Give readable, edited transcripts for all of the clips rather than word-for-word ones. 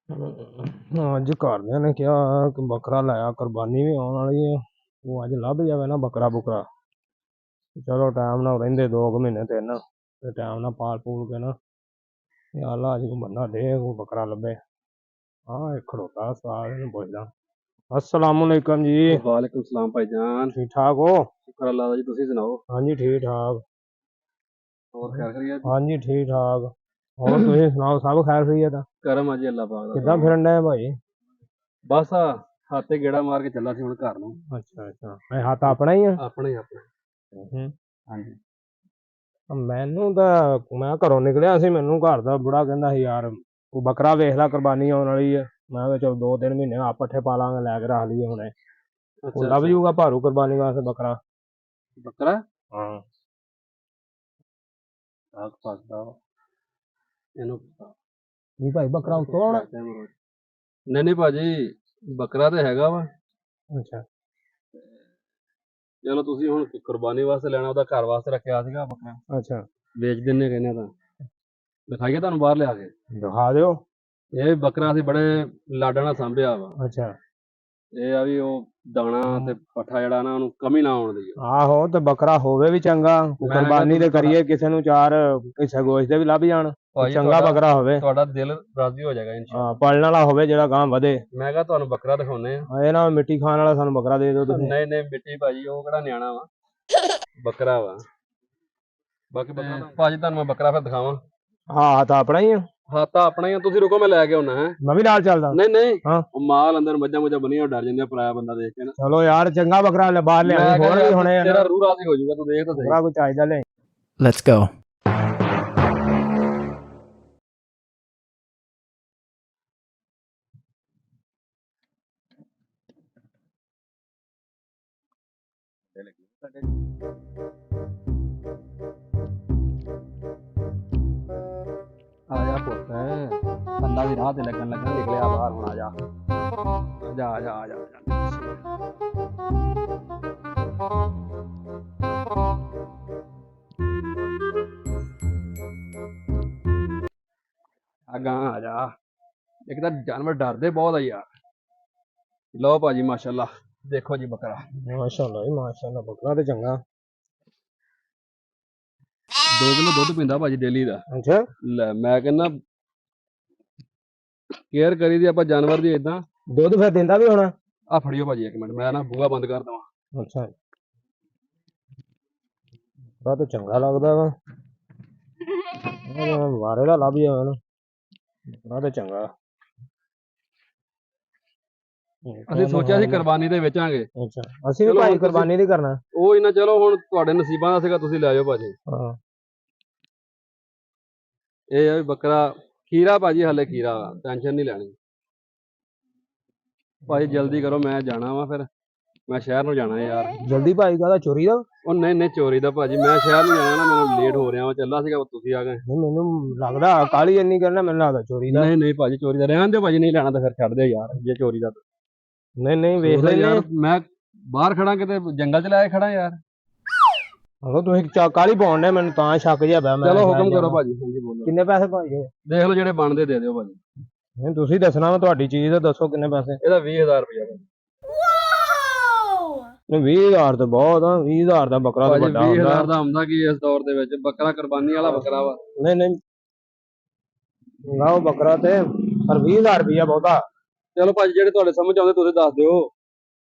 ਅੱਜ ਘਰਦਿਆਂ ਨੇ ਕਿਹਾ ਕਿ ਬੱਕਰਾ ਲਾਇਆ, ਕੁਰਬਾਨੀ ਵੀ ਆਉਣ ਵਾਲੀ ਹੈ। ਉਹ ਅੱਜ ਲੱਭ ਜਾਵੇ ਨਾ ਬੱਕਰਾ ਬੁਕਰਾ, ਚਲੋ ਟਾਈਮ ਨਾਲ ਰਹਿੰਦੇ 2 ਮਹੀਨੇ 3 ਤੇ ਟਾਈਮ ਨਾਲ ਪਾਲ ਪੂਲ ਕੇ ਨਾ ਅੱਲਾ ਅੱਜ ਕੋਈ ਬੰਦਾ ਦੇ ਕੋਈ ਬੱਕਰਾ ਲੱਭੇ। ਹਾਂ ਇੱਕ ਖੜੋਤਾ ਸਾਲ ਇਹਨੂੰ ਪੁੱਛਦਾ। अस्सलामुअलैकुम जी। वालेकुम सलाम भाईजान। ठीक ठाक हो? शुक्र अल्लाह दा जी, तुसीं सुनाओ? हाँ जी ठीक ठाक। और खैर खैरियत? हाँ जी ठीक ठाक। और तुसीं सुनाओ, सब खैर खैरियत है? करम अज अल्लाह पाक दा। किद्दां फिरन डे भाई? बस हाथे गेड़ा मार के चला सी हुण घर नूं। अच्छा अच्छा, मैं हाथ अपना ही है? अपने ही अपने। हाँ जी। मैनू तो मैं घरों निकलिया सी, मैनू घर दा बुढ़ा कहंदा सी यार तूं बकरा वेख ला, कुरबानी आउण वाली है। मैं कहा चल 2-3 महीने आप पट्ठे पा लांगे, लैके रख लीए हुणे। अच्छा लभ अच्छा। जूगा भारू कुरबानी वास्ते बकरा। बकरा हाँ आग फसदा इहनूं जी भाई, बकरा उत्तों आउणा? नहीं नहीं भाजी, बकरा तो हैगा वा। अच्छा चलो तुसीं हुण कुरबानी वास्ते लैणा, ओहदा घर वास्ते रखिया सीगा बकरा। अच्छा, बेच दिन्ने कहने तां दिखाइए तुहानूं बाहर लिया के। दिखा दिओ। ਇਹ ਬੱਕਰਾ ਅਸੀਂ ਬੜੇ ਲਾਡਾਂ ਨਾਲ ਸਾਂਭਿਆ ਵਾ। अच्छा ਇਹ ਆ ਵੀ ਉਹ ਦਾਣਾ ਤੇ ਪੱਠਾ ਜਿਹੜਾ ਨਾ ਉਹਨੂੰ ਕਮੀ ਨਾ ਆਉਣ ਦੀ। आहो ते बकरा होवे भी चंगा, कुर्बानी ते करिए किसे नूं 4 हिस्से गोश्त दे भी लभ जाण। ਭਾਜੀ चंगा बकरा होवे, ਤੁਹਾਡਾ ਦਿਲ ਰਾਜ਼ੀ ਹੋ ਜਾਏਗਾ ਇਨਸ਼ਾਅੱਲਾ। पलण वाला होवे जेड़ा गां वधे। ਮੈਂ ਕਿਹਾ ਤੁਹਾਨੂੰ ਬੱਕਰਾ ਦਿਖਾਉਨੇ ਆ। ਇਹ ਨਾ ਮਿੱਟੀ ਖਾਣ ਵਾਲਾ ਸਾਨੂੰ ਬੱਕਰਾ ਦੇ ਦਿਓ ਤੁਸੀਂ। ਨਹੀਂ ਨਹੀਂ ਮਿੱਟੀ ਭਾਜੀ ਉਹ ਕਿਹੜਾ ਨਿਆਣਾ ਵਾ, ਬੱਕਰਾ ਵਾ। ਬਾਕੀ ਬੱਕਰਾ ਭਾਜੀ ਤੁਹਾਨੂੰ ਮੈਂ ਬੱਕਰਾ ਫਿਰ ਦਿਖਾਵਾਂ। ਹਾਂ ਤਾਂ ਆਪਣਾ ਹੀ ਆ। ਹਾਂ ਤਾਂ ਆਪਣਾ ਹੀ ਆ, ਤੁਸੀਂ ਰੁਕੋ ਮੈਂ ਲੈ ਕੇ ਆਉਣਾ ਹੈ। ਮੈਂ ਵੀ ਨਾਲ ਚੱਲਦਾ। ਨਹੀਂ ਨਹੀਂ ਹਾਂ ਉਹ ਮਾਲ ਅੰਦਰ ਮੱਝਾਂ ਮੁੱਝਾਂ ਬੰਨੀਆਂ ਡਰ ਜਾਂਦੇ ਪਰਾਇਆ ਬੰਦਾ ਦੇਖ ਕੇ ਨਾ। ਚਲੋ ਯਾਰ ਚੰਗਾ ਬੱਕਰਾ ਲੈ ਬਾਹਰ ਲਿਆ, ਹੋਰ ਵੀ ਹੁਣੇ ਤੇਰਾ ਰੂਹ ਰਾਜ਼ੀ ਹੋ ਜਾਊਗਾ, ਤੂੰ ਦੇਖ ਤਾਂ ਸਹੀ। ਬੱਕਰਾ ਕੋਈ ਚਾਹੀਦਾ ਲੈ। Let's go. ਆਜਾ ਪੁੱਤ, ਅੱਲਾ ਦੀ ਰਾਹ ਤੇ ਲੱਗਣ ਲੱਗਾ ਨਿਕਲਿਆ ਬਾਹਰ ਹੁਣ। ਆਜਾ ਆਜਾ ਆਜਾ ਆਜਾ ਅਗਾਂ ਆਜਾ। ਇੱਕ ਤਾਂ ਜਾਨਵਰ ਡਰਦੇ ਬਹੁਤ ਆ ਯਾਰ। ਲਓ ਭਾਜੀ ਮਾਸ਼ਾਅੱਲਾ, ਦੇਖੋ ਜੀ ਬੱਕਰਾ। ਮਾਸ਼ਾਅੱਲਾ ਜੀ ਮਾਸ਼ਾਅੱਲਾ, ਬੱਕਰਾ ਤੇ ਚੰਗਾ। 2 ਕਿਲੋ ਦੁੱਧ ਪੀਂਦਾ ਭਾਜੀ ਡੇਲੀ ਦਾ। ਅੱਛਾ ਲੈ ਮੈਂ ਕਹਿੰਦਾ ਕੇਅਰ ਕਰੀ ਦੀ ਆਪਾਂ ਜਾਨਵਰ ਦੀ ਇਦਾਂ। ਦੁੱਧ ਫਿਰ ਦਿੰਦਾ ਵੀ ਹੋਣਾ? ਆ ਫੜਿਓ ਭਾਜੀ ਇੱਕ ਮਿੰਟ, ਮੈਂ ਨਾ ਬੂਹਾ ਬੰਦ ਕਰ ਦਵਾਂ। ਅੱਛਾ ਬੱਕਰਾ ਤੇ ਚੰਗਾ ਲੱਗਦਾ ਵਾ, ਵਾਰੇ ਦਾ ਲੱਭ ਜਾਵੇ ਨਾ ਬੱਕਰਾ ਤੇ ਚੰਗਾ। ਅਸੀਂ ਸੋਚਿਆ ਸੀ ਕੁਰਬਾਨੀ ਦੇ ਵੇਚਾਂਗੇ। ਅੱਛਾ ਅਸੀਂ ਵੀ ਭਾਈ ਕੁਰਬਾਨੀ ਨਹੀਂ ਕਰਨਾ। ਉਹ ਇਹਨਾਂ ਚਲੋ ਹੁਣ ਤੁਹਾਡੇ ਨਸੀਬਾਂ ਦਾ ਸੀਗਾ, ਤੁਸੀਂ ਲੈ ਜਾਓ ਭਾਜੀ। ਹਾਂ ਇਹ ਆ ਵੀ ਬੱਕਰਾ ਖੀਰਾ ਭਾਜੀ, ਹਲੇ ਖੀਰਾ, ਟੈਨਸ਼ਨ ਨਹੀਂ ਲੈਣੀ ਭਾਜੀ। ਜਲਦੀ ਕਰੋ, ਮੈਂ ਜਾਣਾ ਵਾ, ਫਿਰ ਮੈਂ ਸ਼ਹਿਰ ਨੂੰ ਜਾਣਾ ਯਾਰ। ਜਲਦੀ ਭਾਈ ਕਾਹਦਾ, ਚੋਰੀ ਦਾ? ਉਹ ਨਹੀਂ ਨਹੀਂ ਚੋਰੀ ਦਾ ਭਾਜੀ, ਮੈਂ ਸ਼ਹਿਰ ਨੂੰ ਜਾਣਾ ਨਾ, ਮੈਨੂੰ ਲੇਟ ਹੋ ਰਿਹਾ ਵਾ। ਚੱਲਾ ਸੀਗਾ ਤੁਸੀਂ ਆ ਗਏ। ਨਹੀਂ ਮੈਨੂੰ ਲੱਗਦਾ ਕਾਲੀ ਇੰਨੀ ਕਰਨਾ, ਮੈਨੂੰ ਲੱਗਦਾ ਚੋਰੀ ਦਾ। ਨਹੀਂ ਨਹੀਂ ਭਾਜੀ ਚੋਰੀ ਦਾ ਰਹਿਣ ਦਿਓ ਭਾਜੀ, ਨਹੀਂ ਲੈਣਾ ਤਾਂ ਫਿਰ ਛੱਡ ਦਿਓ ਯਾਰ ਜੇ ਚੋਰੀ ਦਾ। ਨਹੀਂ ਨਹੀਂ ਵੇਖ ਲੈ ਯਾਰ, ਮੈਂ ਬਾਹਰ ਖੜਾ ਕਿਤੇ ਜੰਗਲ 'ਚ ਲੈ ਕੇ ਖੜਾ ਯਾਰ। ਅਗਰ ਤੁਸੀਂ ਕਾਲੀ ਪਾਉਣ ਨੇ, ਮੈਨੂੰ ਤਾਂ ਸ਼ੱਕ ਜਿਹਾ ਪਿਆ। ਚਲੋ ਹੁਕਮ ਕਰੋ ਭਾਜੀ। ਹਾਂਜੀ ਬੋਲੋ। ਕਿੰਨੇ ਪੈਸੇ ਭਾਈ? ਦੇਖ ਲਓ ਜਿਹੜੇ ਬਣਦੇ ਦੇ ਦਿਓ ਭਾਜੀ। ਨਹੀਂ ਤੁਸੀਂ ਦੱਸਣਾ ਵਾ, ਤੁਹਾਡੀ ਚੀਜ਼ ਦਾ ਦੱਸੋ ਕਿੰਨੇ ਪੈਸੇ। ਇਹਦਾ 20000 ਰੁਪਇਆ ਭਾਜੀ। 20000 ਤਾਂ ਬਹੁਤ ਆ, 20000 ਦਾ ਬੱਕਰਾ ਤਾਂ ਵੱਡਾ ਹੁੰਦਾ। 20000 ਦਾ ਹੁੰਦਾ ਕੀ ਇਸ ਦੌਰ ਦੇ ਵਿੱਚ? ਬੱਕਰਾ ਕੁਰਬਾਨੀ ਵਾਲਾ ਬੱਕਰਾ ਵਾ। ਨਹੀਂ ਨਹੀਂ ਲਾਓ ਬੱਕਰਾ ਤੇ, ਪਰ 20000 ਰੁਪਇਆ ਬਹੁਤਾ। ਚਲੋ ਭਾਜੀ ਜਿਹੜੇ ਤੁਹਾਡੇ ਸਮਝ ਆਉਂਦੇ ਤੁਸੀਂ ਦੱਸ ਦਿਓ।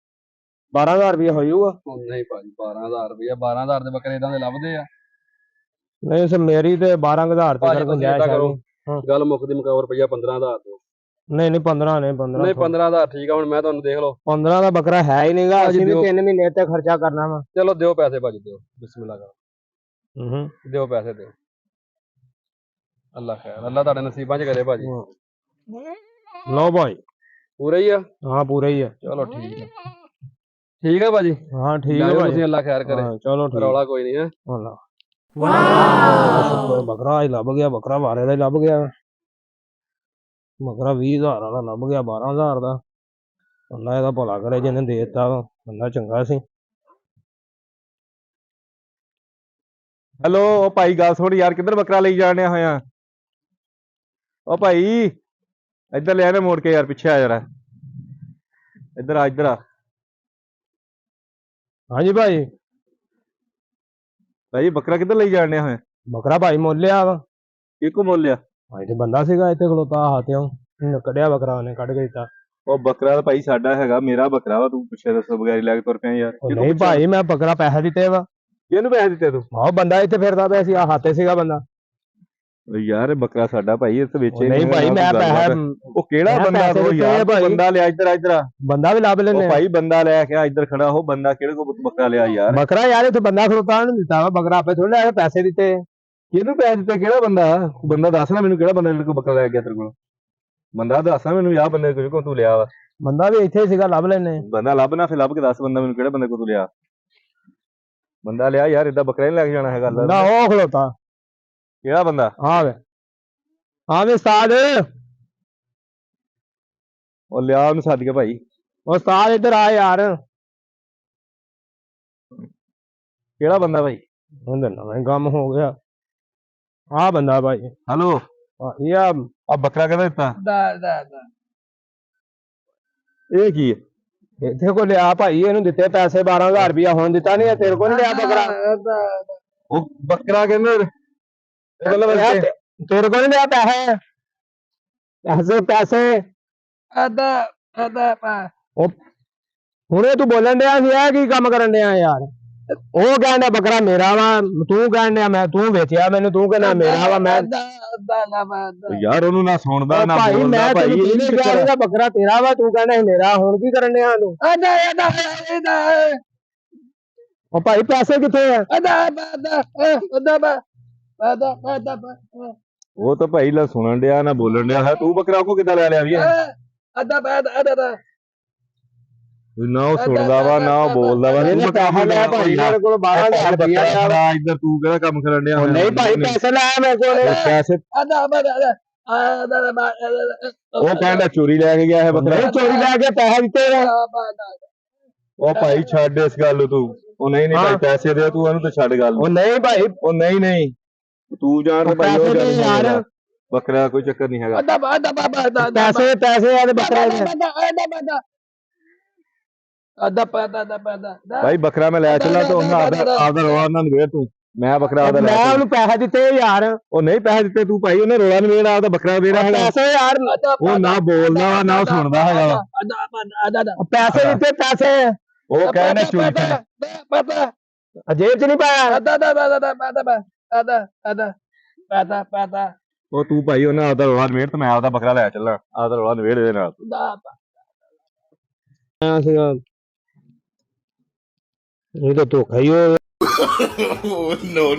12000 ਰੁਪਇਆ ਹੋ ਜਾਊਗਾ? ਨਹੀਂ ਭਾਜੀ 12000 ਰੁਪਇਆ, 12000 ਦੇ ਬੱਕਰੇ ਇਦਾਂ ਦੇ ਲੱਭਦੇ ਆ। ਨਹੀਂ ਸਰ ਮੇਰੀ ਤੇ 12000 ਤੇ ਗੁੰਜਾਇਸ਼ ਹੈ। ਗੱਲ ਮੁੱਕਦੀ ਮੁਕਾਓ, ਰੁਪਇਆ 15000 ਦਿਓ। ਨਹੀਂ ਨਹੀਂ 15 ਨਹੀਂ 15 ਨਹੀਂ 15000 ਠੀਕ ਆ। ਹੁਣ ਮੈਂ ਤੁਹਾਨੂੰ ਦੇਖ ਲਓ 15 ਦਾ ਬੱਕਰਾ ਹੈ ਹੀ ਨਹੀਂਗਾ, ਅਸੀਂ ਵੀ 3 ਮਹੀਨੇ ਤੇ ਖਰਚਾ ਕਰਨਾ ਵਾ। ਚਲੋ ਦਿਓ ਪੈਸੇ ਭਾਜੀ, ਦਿਓ ਬਿਸਮਿਲ੍ਲਾ ਕਰੋ। ਦਿਓ ਪੈਸੇ ਦਿਓ। ਅੱਲਾ ਖੈਰ, ਅੱਲਾ ਤੁਹਾਡੇ ਨਸੀਬਾਂ 'ਚ ਕਰੇ ਭਾਜੀ। ਲਓ ਭਾਈ ਪੂਰੇ ਹੀ ਆ? ਹਾਂ ਪੂਰੇ ਹੀ ਆ। ਚਲੋ ਠੀਕ ਹੈ, ਠੀਕ ਹੈ ਭਾਜੀ। ਹਾਂ ਠੀਕ ਹੈ ਭਾਜੀ, ਅੱਲਾ ਖੈਰ ਕਰੇ। ਚਲੋ ਠੀਕ, ਰੌਲਾ ਕੋਈ ਨਹੀਂ ਹੈ। ਵਾਹ ਬੱਕਰਾ ਹੀ ਲੱਭ ਗਿਆ, ਬੱਕਰਾ ਵਾਰੇ ਦਾ ਹੀ ਲੱਭ ਗਿਆ। ਬੱਕਰਾ 20000 ਵਾਲਾ ਲੱਭ ਗਿਆ 12000 ਦਾ। ਅੱਲਾ ਇਹਦਾ ਭਲਾ ਕਰੇ ਜਿਹਨੇ ਦੇ ਦਿੱਤਾ, ਬੰਦਾ ਚੰਗਾ ਸੀ। ਹੈਲੋ ਉਹ ਭਾਈ ਗੱਲ ਸੁਣ ਯਾਰ, ਕਿੱਧਰ ਬੱਕਰਾ ਲਈ ਜਾਣਿਆ ਹੋਇਆ? ਉਹ ਭਾਈ ਇੱਧਰ ਲੈ ਆਨੇ ਮੋੜ ਕੇ ਯਾਰ, ਪਿੱਛੇ ਆ ਜਰਾ, ਇੱਧਰ ਆ, ਇੱਧਰ ਆ। ਹਾਂਜੀ ਭਾਈ। ਭਾਈ ਬੱਕਰਾ ਕਿੱਧਰ ਲਈ ਜਾਣਿਆ ਹੋਇਆ? ਬੱਕਰਾ ਭਾਈ ਮੁੱਲ ਲਿਆ ਵਾ। ਕਿਹਕੋ ਬੋਲਿਆ? ਭਾਈ ਤੇ ਬੰਦਾ ਸੀਗਾ ਇੱਥੇ ਖਲੋਤਾ ਹਾਥਿਓਂ, ਉਹਨੇ ਕੱਢਿਆ ਬੱਕਰਾ, ਉਹਨੇ ਕੱਢ ਕੇ ਦਿੱਤਾ। ਉਹ ਬੱਕਰਾ ਤਾਂ ਭਾਈ ਸਾਡਾ ਹੈਗਾ, ਮੇਰਾ ਬੱਕਰਾ ਵਾ, ਤੂੰ ਪਿੱਛੇ ਦੱਸੋ ਬਗੈਰੀ ਲੈ ਕੇ ਤੁਰ ਪਿਆ ਯਾਰ। ਉਹ ਨਹੀਂ ਭਾਈ, ਮੈਂ ਬੱਕਰਾ ਪੈਸੇ ਦਿੱਤੇ ਵਾ। ਕਿਹਨੂੰ ਪੈਸੇ ਦਿੱਤੇ ਤੂੰ? ਆਹ ਬੰਦਾ ਇੱਥੇ ਫਿਰਦਾ ਪਿਆ ਸੀ, ਆ ਹਾਥੇ ਸੀਗਾ ਬੰਦਾ। ਯਾਰ ਇਹ ਬੱਕਰਾ ਸਾਡਾ ਭਾਈ, ਇਸ ਵੇਚੇ ਨਹੀਂ ਭਾਈ, ਮੈਂ ਪੈਸੇ, ਉਹ ਕਿਹੜਾ ਬੰਦਾ? ਉਹ ਯਾਰ ਬੰਦਾ ਲਿਆ, ਇੱਧਰ ਇੱਧਰ ਆ, ਬੰਦਾ ਵੀ ਲੱਭ ਲੈਨੇ ਭਾਈ। ਬੰਦਾ ਲੈ ਕੇ ਆ, ਇੱਧਰ ਖੜਾ ਉਹ ਬੰਦਾ, ਕਿਹੜੇ ਕੋ ਬੱਕਰਾ ਲਿਆ ਯਾਰ? ਬੱਕਰਾ ਯਾਰ ਇੱਥੇ ਬੰਦਾ ਖਲੋਤਾ, ਉਹਨੂੰ ਦਿੱਤਾ ਵਾ ਬੱਕਰਾ, ਆਪੇ ਥੋੜੇ ਲੈ ਪੈਸੇ ਦਿੱਤੇ। ਕਿਹਨੂੰ ਪੈਸੇ ਦਿੱਤੇ? ਕਿਹੜਾ ਬੰਦਾ? ਬੰਦਾ ਦੱਸ ਨਾ ਮੈਨੂੰ, ਕਿਹੜਾ ਬੰਦਾ ਜਿਹੜੇ ਕੋ ਬੱਕਰਾ ਲੈ ਗਿਆ ਤੇਰੇ ਕੋਲ? ਬੰਦਾ ਦੱਸ ਨਾ ਮੈਨੂੰ, ਆਹ ਬੰਦੇ ਕੋਲ ਤੂੰ ਲਿਆ ਵਾ। ਬੰਦਾ ਵੀ ਇੱਥੇ ਸੀਗਾ, ਲੱਭ ਲੈਨੇ। ਬੰਦਾ ਲੱਭ ਨਾ, ਫਿਰ ਲੱਭ ਕੇ ਦੱਸ ਬੰਦਾ ਮੈਨੂੰ, ਕਿਹੜੇ ਬੰਦੇ ਕੋਲ ਤੂੰ ਲਿਆ? ਬੰਦਾ ਲਿਆ ਯਾਰ, ਏਦਾਂ ਬੱਕਰਾ ਨਹੀਂ ਲੈ ਕੇ ਜਾਣਾ ਹੈਗਾ। ਨਾ ਉਹ ਖਲੋਤਾ। ਕਿਹੜਾ ਬੰਦਾ? ਹਾਂ ਵੇ, ਹਾਂ ਵੇ ਉਸਤਾਦ। ਉਹ ਲਿਆ ਉਹਨੂੰ ਸੱਦ ਕੇ ਭਾਈ। ਉਸਤਾਦ ਇੱਧਰ ਆ ਯਾਰ। ਕਿਹੜਾ ਬੰਦਾ ਭਾਈ? ਹੁਣ ਨਵਾਂ ਕੰਮ ਹੋ ਗਿਆ। ਆ ਬੰਦਾ ਭਾਈ। ਹੈਲੋ, ਇਹ ਆ ਬੱਕਰਾ ਕਿਹਦਾ ਦਿੱਤਾ? ਇਹ ਕੀ ਹੈ? ਇੱਥੇ ਕੋ ਲਿਆ ਭਾਈ, ਇਹਨੂੰ ਦਿੱਤੇ ਪੈਸੇ 12,000 ਰੁਪਇਆ, ਹੁਣ ਦਿੱਤਾ ਨਹੀਂ, ਤੇਰੇ ਕੋਲ ਨਹੀਂ ਲਿਆ ਬੱਕਰਾ? ਉਹ ਬੱਕਰਾ ਕਹਿੰਦਾ ਤੇਰੇ ਕੋਲ ਨਹੀਂ ਲਿਆ ਪੈਸੇ? ਪੈਸੇ ਹੁਣੇ ਤੂੰ ਬੋਲਣ ਡਿਆ ਸੀ, ਇਹ ਕੀ ਕੰਮ ਕਰਨ ਡਿਆ ਯਾਰ? ਉਹ ਕਹਿੰਦਾ ਬੱਕਰਾ ਮੇਰਾ ਵਾ, ਤੂੰ ਕਹਿੰਦਾ ਮੈਂ, ਤੂੰ ਵੇਚਿਆ ਮੈਨੂੰ, ਤੂੰ ਕਹਿੰਦਾ ਮੇਰਾ ਵਾ। ਮੈਂ ਯਾਰ ਉਹਨੂੰ ਨਾ ਸੁਣਦਾ ਨਾ ਭਾਈ, ਬੋਲਦਾ ਮੈਂ ਭਾਈ। ਤੈਨੂੰ ਕਿਹਾ ਬੱਕਰਾ ਤੇਰਾ ਵਾ, ਤੂੰ ਕਹਿੰਦਾ ਮੇਰਾ, ਹੁਣ ਕੀ ਕਰਨ ਡਿਆ ਤੂੰ? ਉਹ ਭਾਈ ਪੈਸੇ ਕਿੱਥੇ ਆ? ਉਹ ਤਾਂ ਭਾਈ ਲਾ ਸੁਣਨ ਡਿਆ ਨਾ ਬੋਲਣ ਡਿਆ ਹੈ। ਤੂੰ ਬੱਕਰਾ ਕੋ ਕਿੱਦਾਂ ਲੈ ਲਿਆ ਵੀ? ਨਾ ਉਹ ਸੁਣਦਾ ਵਾ ਨਾ ਉਹ ਬੋਲਦਾ ਵਾ। ਇਹਨੇ ਪੈਸਾ ਲਿਆ ਭਾਈ ਮੇਰੇ ਕੋਲ 12,000 ਰੁਪਇਆ ਲਿਆ। ਇੱਧਰ ਤੂੰ ਕਿਹੜਾ ਕੰਮ ਕਰਨ ਡਿਆ? ਨਹੀਂ ਭਾਈ, ਪੈਸੇ ਲਾਇਆ ਮੇਰੇ ਕੋਲ। ਪੈਸੇ ਉਹ ਕਹਿੰਦਾ ਚੋਰੀ ਲੈ ਕੇ ਗਿਆ ਹੈ ਬੱਕਰਾ। ਨਹੀਂ ਚੋਰੀ ਲੈ ਕੇ ਪੈਸੇ ਦਿੱਤੇ ਨੇ। ਉਹ ਭਾਈ ਛੱਡ ਇਸ ਗੱਲ ਨੂੰ ਤੂੰ। ਉਹ ਨਹੀਂ ਭਾਈ ਪੈਸੇ ਦੇ, ਤੂੰ ਇਹਨੂੰ ਤੇ ਛੱਡ ਗੱਲ। ਉਹ ਨਹੀਂ ਭਾਈ, ਉਹ ਨਹੀਂ ਤੂੰ ਜਾਣ ਭਾਈ, ਉਹ ਯਾਰ ਬੱਕਰਾ ਕੋਈ ਚੱਕਰ ਨਹੀਂ ਹੈਗਾ। ਪੈਸੇ ਆ ਬੱਕਰੇ ਦੇ। ਭਾਈ ਬੱਕਰਾ ਮੈਂ ਲੈ ਚੱਲਾਂ ਤੇ ਉਹਨਾਂ ਆਪਦਾ ਰੋਲਾ ਨਾ ਨਵੇੜ ਤੂੰ। ਮੈਂ ਬੱਕਰਾ ਆਪਦਾ ਲੈ, ਮੈਂ ਉਹਨੂੰ ਪੈਸੇ ਦਿੱਤੇ ਯਾਰ। ਉਹ ਨਹੀਂ ਪੈਸੇ ਦਿੱਤੇ ਤੂੰ ਭਾਈ, ਉਹਨੇ ਰੋਲਾ ਨਵੇੜ ਆਪਦਾ ਬੱਕਰਾ ਵੇੜਾ ਹੈਗਾ। ਪੈਸੇ ਯਾਰ, ਉਹ ਨਾ ਬੋਲਦਾ ਵਾ ਨਾ ਉਹ ਸੁਣਦਾ ਹੈਗਾ। ਪੈਸੇ ਦਿੱਤੇ ਪੈਸੇ। ਉਹ ਕਹਿੰਦਾ ਚੋਰੀ ਜੇਬ ਚ ਨਹੀਂ ਪਾਇਆ। ਉਹ ਤੂੰ ਭਾਈ ਉਹਨਾਂ ਆਪਦਾ ਰੋਲਾ ਨਵੇੜ ਤੇ ਮੈਂ ਆਪਦਾ ਬੱਕਰਾ ਲੈ ਚੱਲਾਂ। ਆਪਦਾ ਰੋਲਾ ਨਵੇੜ ਇਹਦੇ ਨਾਲ। ਇਹ ਤਾਂ ਧੋਖਾ ਹੀ ਹੋ। no.